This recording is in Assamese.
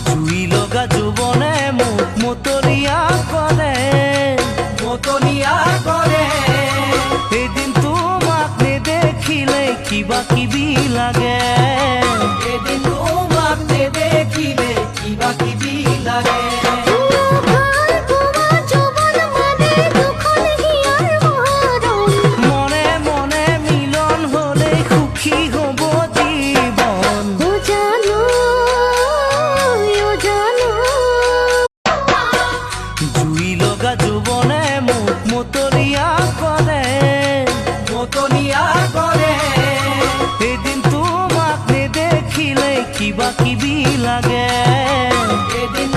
জুই লগা যৌবনে মোক মতলীয়া কৰে এদিন তোমাক নেদেখিলে কিবা কিবি লাগে এদিন তোমাক নেদেখিলে কিবা কিবি লাগে মনে মনে মিলন হলে সুখী হব জীবন জুই লগা যৌবনে মোক মতলীয়া কৰে এদিন তোমাক নেদেখিলে কিবা কিবি লাগে এদিন